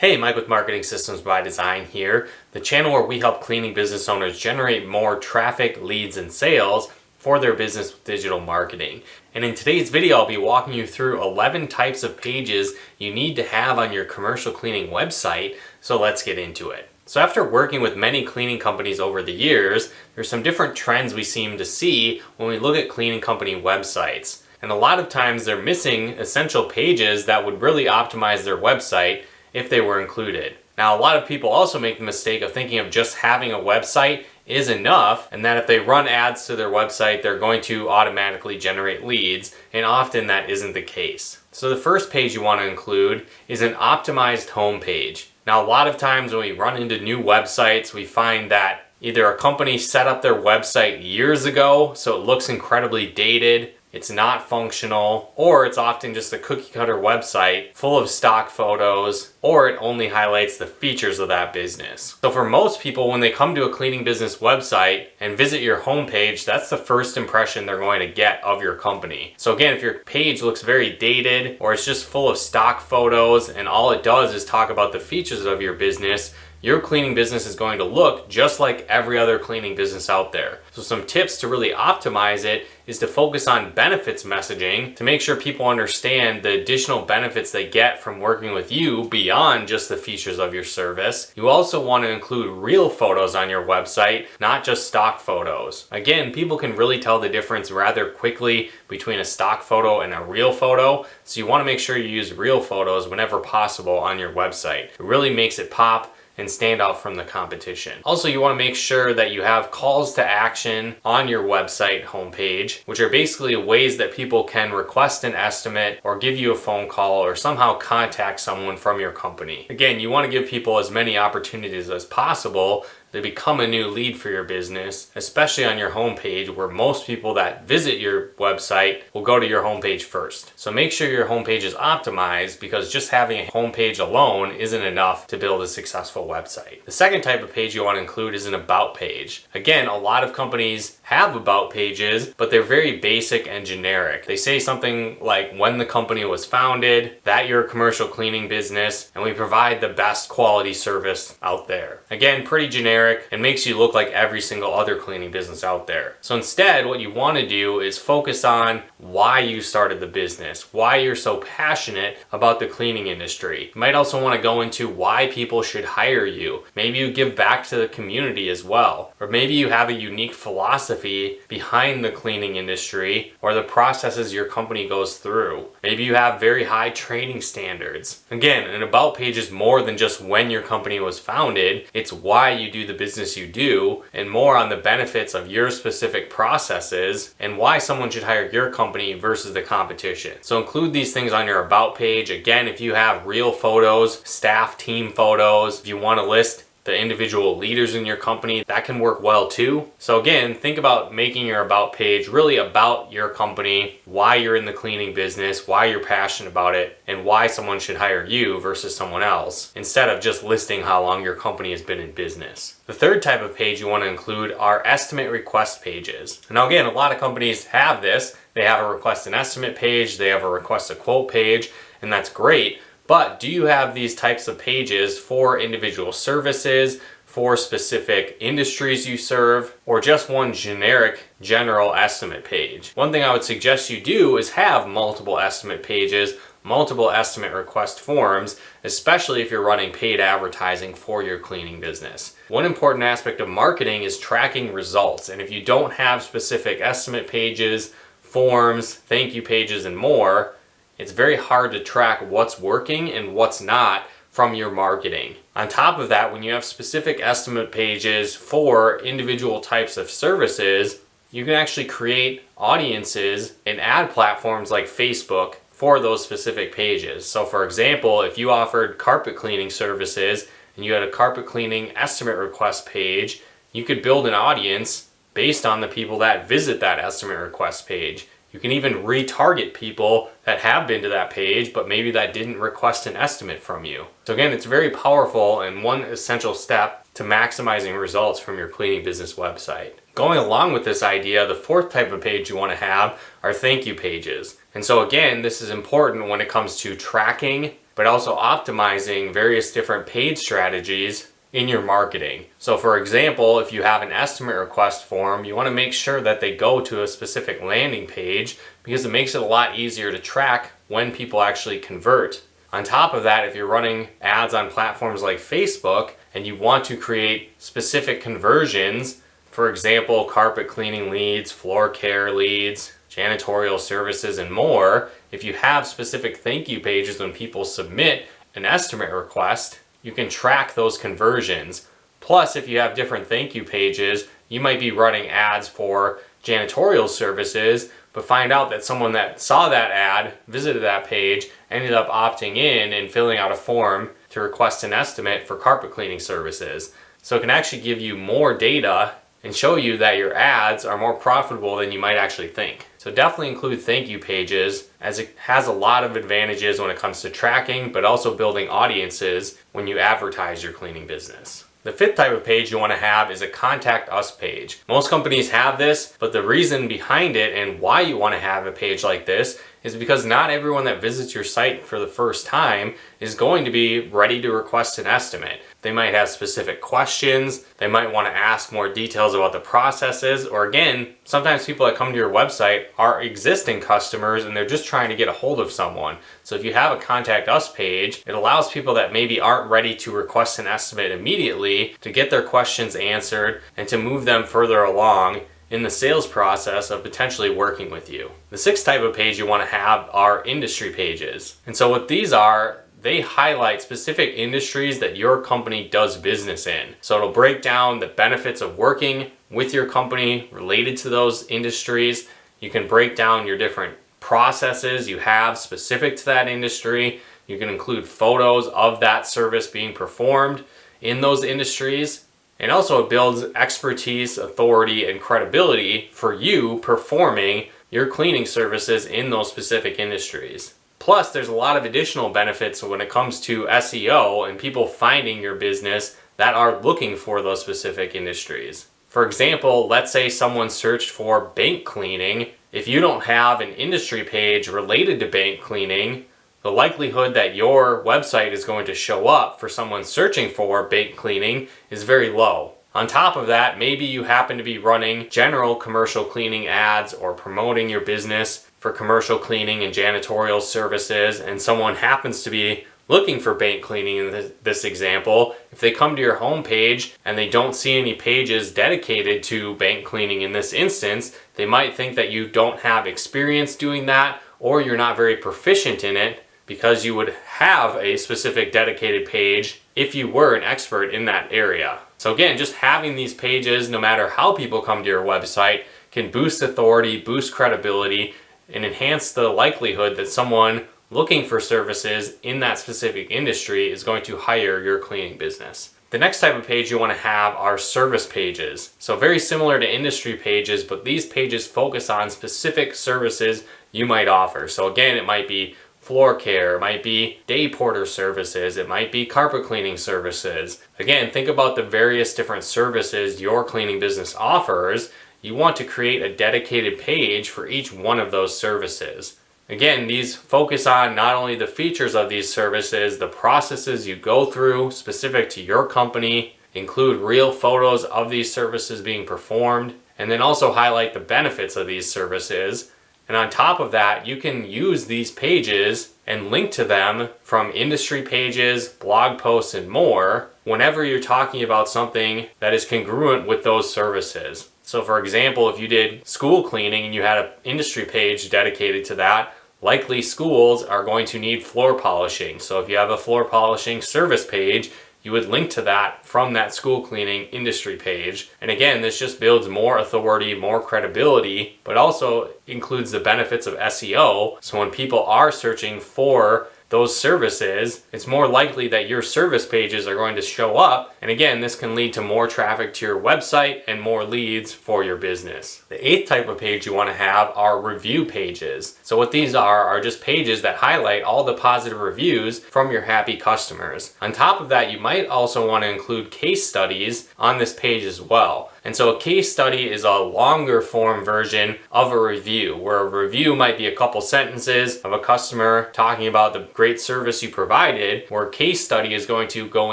Hey, Mike with Marketing Systems by Design here, the channel where we help cleaning business owners generate more traffic, leads, and sales for their business with digital marketing. And in today's video, I'll be walking you through 11 types of pages you need to have on your commercial cleaning website, so let's get into it. So after working with many cleaning companies over the years, there's some different trends we seem to see when we look at cleaning company websites. And a lot of times they're missing essential pages that would really optimize their website if they were included. Now, a lot of people also make the mistake of thinking of just having a website is enough, and that if they run ads to their website, they're going to automatically generate leads, and often that isn't the case. So the first page you want to include is an optimized home page. Now, a lot of times when we run into new websites, we find that either a company set up their website years ago, so it looks incredibly dated, it's not functional, or it's often just a cookie cutter website full of stock photos, or it only highlights the features of that business. So for most people, when they come to a cleaning business website and visit your homepage, that's the first impression they're going to get of your company. So again, if your page looks very dated, or it's just full of stock photos and all it does is talk about the features of your business, your cleaning business is going to look just like every other cleaning business out there. So some tips to really optimize it is to focus on benefits messaging to make sure people understand the additional benefits they get from working with you beyond just the features of your service. You also want to include real photos on your website, not just stock photos. Again, people can really tell the difference rather quickly between a stock photo and a real photo, so you want to make sure you use real photos whenever possible on your website. It really makes it pop and stand out from the competition. Also, you want to make sure that you have calls to action on your website homepage, which are basically ways that people can request an estimate or give you a phone call or somehow contact someone from your company. Again, you want to give people as many opportunities as possible to become a new lead for your business, especially on your homepage where most people that visit your website will go to your homepage first. So make sure your homepage is optimized, because just having a homepage alone isn't enough to build a successful website. The second type of page you want to include is an about page. Again, a lot of companies have about pages, but they're very basic and generic. They say something like when the company was founded, that you're a commercial cleaning business, and we provide the best quality service out there. Again, pretty generic and makes you look like every single other cleaning business out there. So instead, what you want to do is focus on why you started the business, why you're so passionate about the cleaning industry. You might also want to go into why people should hire you. Maybe you give back to the community as well. Or maybe you have a unique philosophy behind the cleaning industry or the processes your company goes through. Maybe you have very high training standards. Again, an about page is more than just when your company was founded. It's why you do the business you do, and more on the benefits of your specific processes and why someone should hire your company versus the competition. So include these things on your about page. Again, if you have real photos, staff team photos, if you want to list the individual leaders in your company, that can work well too. So again, think about making your about page really about your company, why you're in the cleaning business, why you're passionate about it, and why someone should hire you versus someone else, instead of just listing how long your company has been in business. The third type of page you want to include are estimate request pages. Now again, a lot of companies have this. They have a request an estimate page, they have a request a quote page, and that's great. But do you have these types of pages for individual services, for specific industries you serve, or just one generic general estimate page? One thing I would suggest you do is have multiple estimate pages, multiple estimate request forms, especially if you're running paid advertising for your cleaning business. One important aspect of marketing is tracking results, and if you don't have specific estimate pages, forms, thank you pages, and more, it's very hard to track what's working and what's not from your marketing. On top of that, when you have specific estimate pages for individual types of services, you can actually create audiences and ad platforms like Facebook for those specific pages. So for example, if you offered carpet cleaning services and you had a carpet cleaning estimate request page, you could build an audience based on the people that visit that estimate request page. You can even retarget people that have been to that page, but maybe that didn't request an estimate from you. So again, it's very powerful and one essential step to maximizing results from your cleaning business website. Going along with this idea, the fourth type of page you want to have are thank you pages. And so again, this is important when it comes to tracking but also optimizing various different paid strategies in your marketing. So for example, if you have an estimate request form, you want to make sure that they go to a specific landing page because it makes it a lot easier to track when people actually convert. On top of that, if you're running ads on platforms like Facebook and you want to create specific conversions, for example, carpet cleaning leads, floor care leads, janitorial services, and more, if you have specific thank you pages when people submit an estimate request, you can track those conversions. Plus, if you have different thank you pages, you might be running ads for janitorial services, but find out that someone that saw that ad, visited that page, ended up opting in and filling out a form to request an estimate for carpet cleaning services. So it can actually give you more data and show you that your ads are more profitable than you might actually think. So definitely include thank you pages, as it has a lot of advantages when it comes to tracking, but also building audiences when you advertise your cleaning business. The fifth type of page you want to have is a contact us page. Most companies have this, but the reason behind it and why you want to have a page like this is because not everyone that visits your site for the first time is going to be ready to request an estimate. They might have specific questions, they might want to ask more details about the processes, or again, sometimes people that come to your website are existing customers and they're just trying to get a hold of someone. So if you have a contact us page, it allows people that maybe aren't ready to request an estimate immediately to get their questions answered and to move them further along in the sales process of potentially working with you. The sixth type of page you want to have are industry pages. And so what these are, they highlight specific industries that your company does business in. So it'll break down the benefits of working with your company related to those industries. You can break down your different processes you have specific to that industry. You can include photos of that service being performed in those industries. And also it builds expertise, authority, and credibility for you performing your cleaning services in those specific industries. Plus, there's a lot of additional benefits when it comes to SEO and people finding your business that are looking for those specific industries. For example, let's say someone searched for bank cleaning. If you don't have an industry page related to bank cleaning, the likelihood that your website is going to show up for someone searching for bank cleaning is very low. On top of that, maybe you happen to be running general commercial cleaning ads or promoting your business for commercial cleaning and janitorial services, and someone happens to be looking for bank cleaning in this example. If they come to your homepage and they don't see any pages dedicated to bank cleaning in this instance, they might think that you don't have experience doing that or you're not very proficient in it, because you would have a specific dedicated page if you were an expert in that area. So again, just having these pages, no matter how people come to your website, can boost authority, boost credibility, and enhance the likelihood that someone looking for services in that specific industry is going to hire your cleaning business. The next type of page you want to have are service pages. So very similar to industry pages, but these pages focus on specific services you might offer. So again, it might be floor care, it might be day porter services, it might be carpet cleaning services. Again, think about the various different services your cleaning business offers. You want to create a dedicated page for each one of those services. Again, these focus on not only the features of these services, the processes you go through specific to your company, include real photos of these services being performed, and then also highlight the benefits of these services. And on top of that, you can use these pages and link to them from industry pages, blog posts, and more whenever you're talking about something that is congruent with those services. So for example, if you did school cleaning and you had an industry page dedicated to that, likely schools are going to need floor polishing. So if you have a floor polishing service page, you would link to that from that school cleaning industry page. And again, this just builds more authority, more credibility, but also includes the benefits of SEO. So when people are searching for those services, it's more likely that your service pages are going to show up. And again, this can lead to more traffic to your website and more leads for your business. The eighth type of page you want to have are review pages. So what these are just pages that highlight all the positive reviews from your happy customers. On top of that, you might also want to include case studies on this page as well. And so a case study is a longer form version of a review, where a review might be a couple sentences of a customer talking about the great service you provided, where a case study is going to go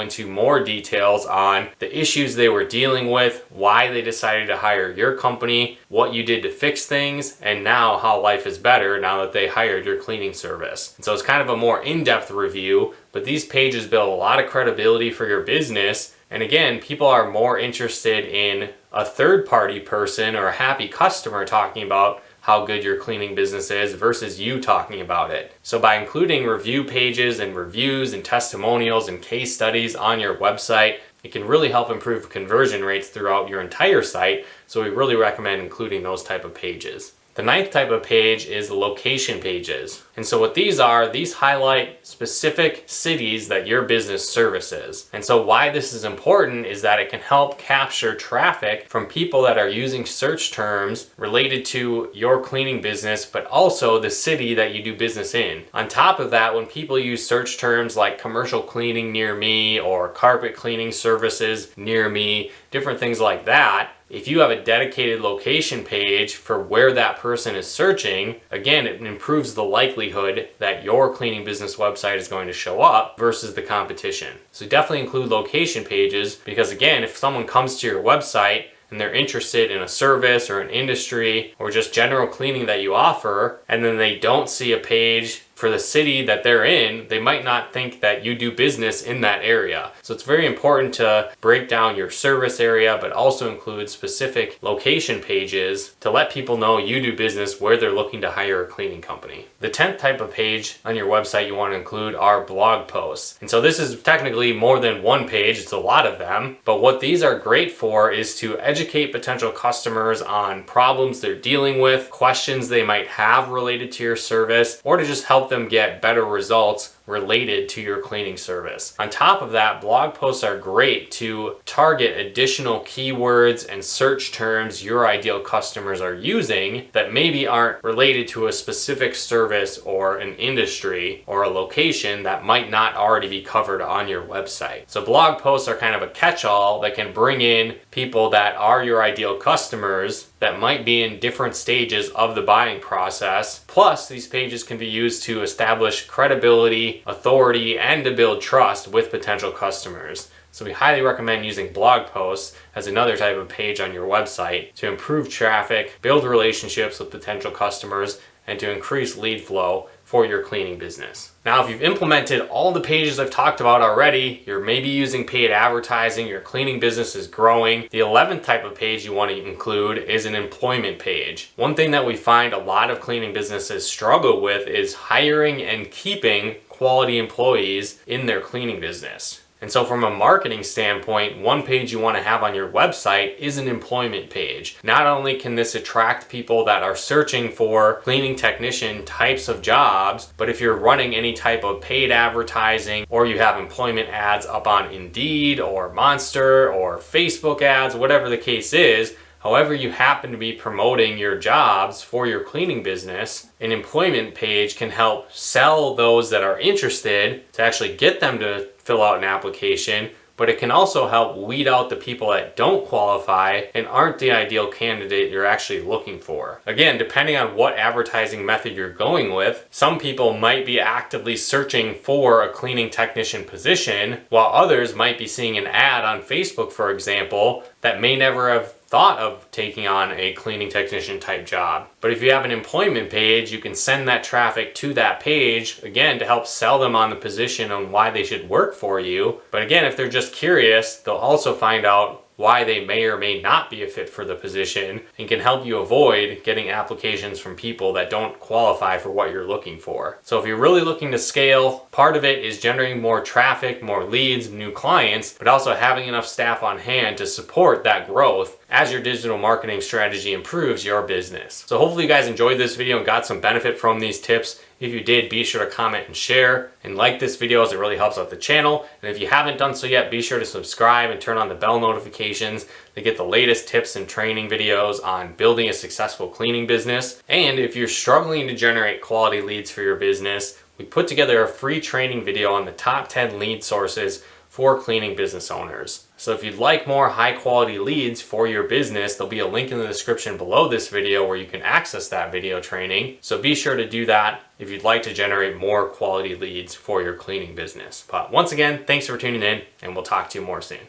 into more details on the issues they were dealing with, why they decided to hire your company, what you did to fix things, and now how life is better now that they hired your cleaning service. And so it's kind of a more in-depth review, but these pages build a lot of credibility for your business. And again, people are more interested in a third-party person or a happy customer talking about how good your cleaning business is versus you talking about it. So by including review pages and reviews and testimonials and case studies on your website, it can really help improve conversion rates throughout your entire site. So we really recommend including those type of pages. The ninth type of page is location pages. And so what these are, these highlight specific cities that your business services. And so why this is important is that it can help capture traffic from people that are using search terms related to your cleaning business, but also the city that you do business in. On top of that, when people use search terms like commercial cleaning near me or carpet cleaning services near me, different things like that, if you have a dedicated location page for where that person is searching, again, it improves the likelihood that your cleaning business website is going to show up versus the competition. So definitely include location pages, because again, if someone comes to your website and they're interested in a service or an industry or just general cleaning that you offer, and then they don't see a page for the city that they're in, they might not think that you do business in that area. So it's very important to break down your service area, but also include specific location pages to let people know you do business where they're looking to hire a cleaning company. The 10th type of page on your website you want to include are blog posts. And so this is technically more than one page, it's a lot of them, but what these are great for is to educate potential customers on problems they're dealing with, questions they might have related to your service, or to just help them get better results related to your cleaning service. On top of that, blog posts are great to target additional keywords and search terms your ideal customers are using that maybe aren't related to a specific service or an industry or a location that might not already be covered on your website. So blog posts are kind of a catch-all that can bring in people that are your ideal customers that might be in different stages of the buying process. Plus, these pages can be used to establish credibility, authority, and to build trust with potential customers. So we highly recommend using blog posts as another type of page on your website to improve traffic, build relationships with potential customers, and to increase lead flow for your cleaning business. Now, if you've implemented all the pages I've talked about already, you're maybe using paid advertising, your cleaning business is growing, the 11th type of page you want to include is an employment page. One thing that we find a lot of cleaning businesses struggle with is hiring and keeping quality employees in their cleaning business. And so from a marketing standpoint, one page you want to have on your website is an employment page. Not only can this attract people that are searching for cleaning technician types of jobs, but if you're running any type of paid advertising or you have employment ads up on Indeed or Monster or Facebook ads, whatever the case is, however you happen to be promoting your jobs for your cleaning business, an employment page can help sell those that are interested to actually get them to fill out an application, but it can also help weed out the people that don't qualify and aren't the ideal candidate you're actually looking for. Again, depending on what advertising method you're going with, some people might be actively searching for a cleaning technician position, while others might be seeing an ad on Facebook, for example, that may never have thought of taking on a cleaning technician type job. But if you have an employment page, you can send that traffic to that page, again, to help sell them on the position on why they should work for you. But again, if they're just curious, they'll also find out why they may or may not be a fit for the position and can help you avoid getting applications from people that don't qualify for what you're looking for. So if you're really looking to scale, part of it is generating more traffic, more leads, new clients, but also having enough staff on hand to support that growth as your digital marketing strategy improves your business. So hopefully you guys enjoyed this video and got some benefit from these tips. If you did, be sure to comment and share and like this video as it really helps out the channel. And if you haven't done so yet, be sure to subscribe and turn on the bell notifications to get the latest tips and training videos on building a successful cleaning business. And if you're struggling to generate quality leads for your business, we put together a free training video on the top 10 lead sources for cleaning business owners. So if you'd like more high quality leads for your business, there'll be a link in the description below this video where you can access that video training. So be sure to do that if you'd like to generate more quality leads for your cleaning business. But once again, thanks for tuning in, and we'll talk to you more soon.